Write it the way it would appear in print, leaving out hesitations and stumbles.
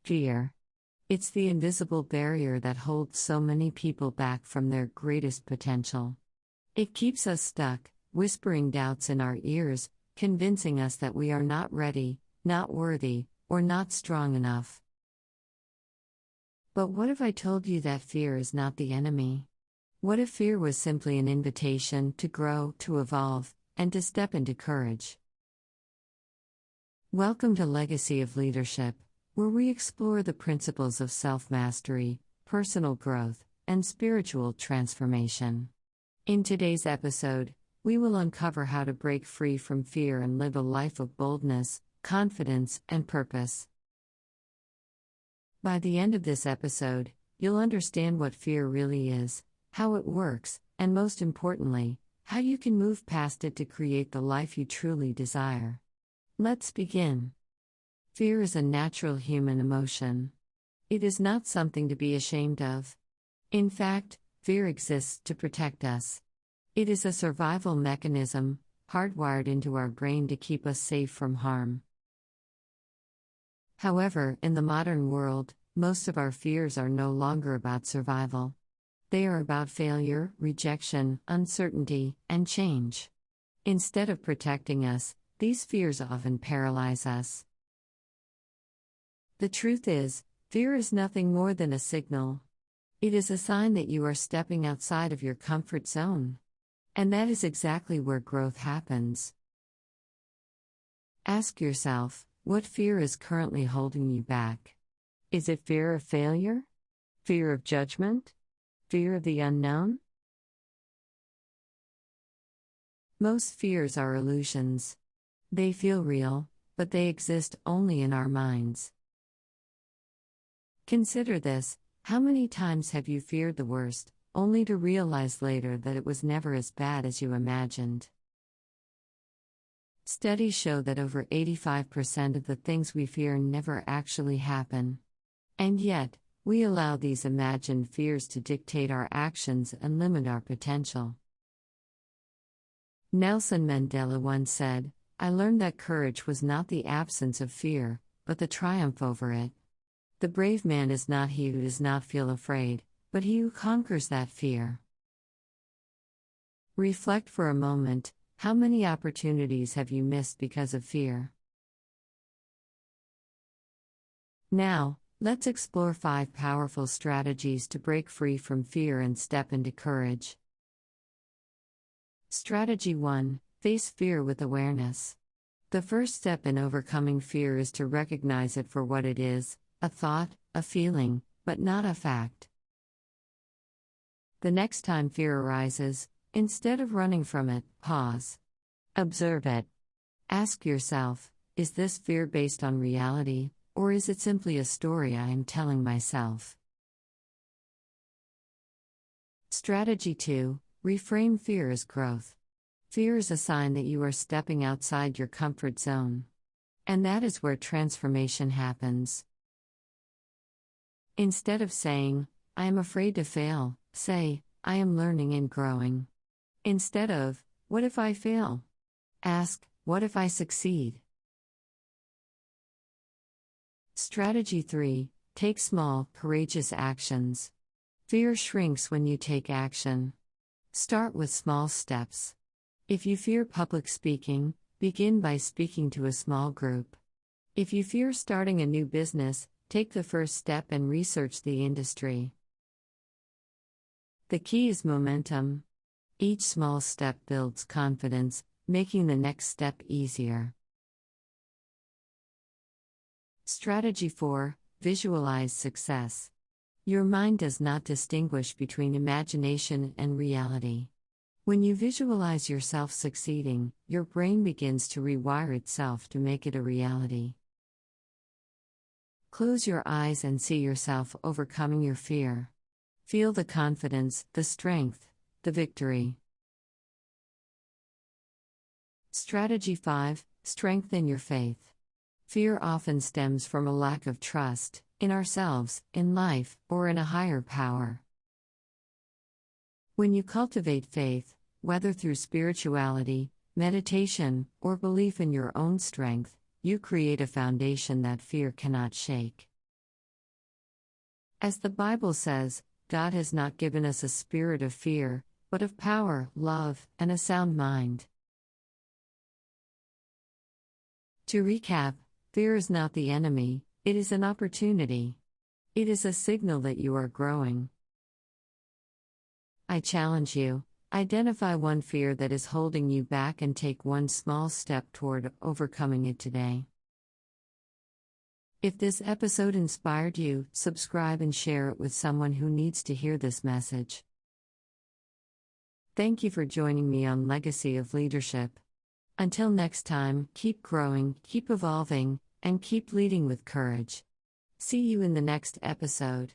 Fear. It's the invisible barrier that holds so many people back from their greatest potential. It keeps us stuck, whispering doubts in our ears, convincing us that we are not ready, not worthy, or not strong enough. But what if I told you that fear is not the enemy? What if fear was simply an invitation to grow, to evolve, and to step into courage? Welcome to Legacy of Leadership, where we explore the principles of self-mastery, personal growth, and spiritual transformation. In today's episode, we will uncover how to break free from fear and live a life of boldness, confidence, and purpose. By the end of this episode, you'll understand what fear really is, how it works, and most importantly, how you can move past it to create the life you truly desire. Let's begin. Fear is a natural human emotion. It is not something to be ashamed of. In fact, fear exists to protect us. It is a survival mechanism, hardwired into our brain to keep us safe from harm. However, in the modern world, most of our fears are no longer about survival. They are about failure, rejection, uncertainty, and change. Instead of protecting us, these fears often paralyze us. The truth is, fear is nothing more than a signal. It is a sign that you are stepping outside of your comfort zone. And that is exactly where growth happens. Ask yourself, what fear is currently holding you back? Is it fear of failure? Fear of judgment? Fear of the unknown? Most fears are illusions. They feel real, but they exist only in our minds. Consider this: how many times have you feared the worst, only to realize later that it was never as bad as you imagined? Studies show that over 85% of the things we fear never actually happen. And yet, we allow these imagined fears to dictate our actions and limit our potential. Nelson Mandela once said, "I learned that courage was not the absence of fear, but the triumph over it. The brave man is not he who does not feel afraid, but he who conquers that fear." Reflect for a moment: how many opportunities have you missed because of fear? Now, let's explore 5 powerful strategies to break free from fear and step into courage. Strategy 1: Face fear with awareness. The first step in overcoming fear is to recognize it for what it is: a thought, a feeling, but not a fact. The next time fear arises, instead of running from it, pause. Observe it. Ask yourself, is this fear based on reality, or is it simply a story I am telling myself? Strategy 2: Reframe fear as growth. Fear is a sign that you are stepping outside your comfort zone. And that is where transformation happens. Instead of saying, "I am afraid to fail," say, "I am learning and growing." Instead of, "What if I fail?" ask, "What if I succeed?" Strategy 3: Take small, courageous actions. Fear shrinks when you take action. Start with small steps. If you fear public speaking, begin by speaking to a small group. If you fear starting a new business, take the first step and research the industry. The key is momentum. Each small step builds confidence, making the next step easier. Strategy 4: Visualize success. Your mind does not distinguish between imagination and reality. When you visualize yourself succeeding, your brain begins to rewire itself to make it a reality. Close your eyes and see yourself overcoming your fear. Feel the confidence, the strength, the victory. Strategy 5: Strengthen your faith. Fear often stems from a lack of trust in ourselves, in life, or in a higher power. When you cultivate faith, whether through spirituality, meditation, or belief in your own strength, you create a foundation that fear cannot shake. As the Bible says, God has not given us a spirit of fear, but of power, love, and a sound mind. To recap, fear is not the enemy, it is an opportunity. It is a signal that you are growing. I challenge you, identify one fear that is holding you back and take one small step toward overcoming it today. If this episode inspired you, subscribe and share it with someone who needs to hear this message. Thank you for joining me on Legacy of Leadership. Until next time, keep growing, keep evolving, and keep leading with courage. See you in the next episode.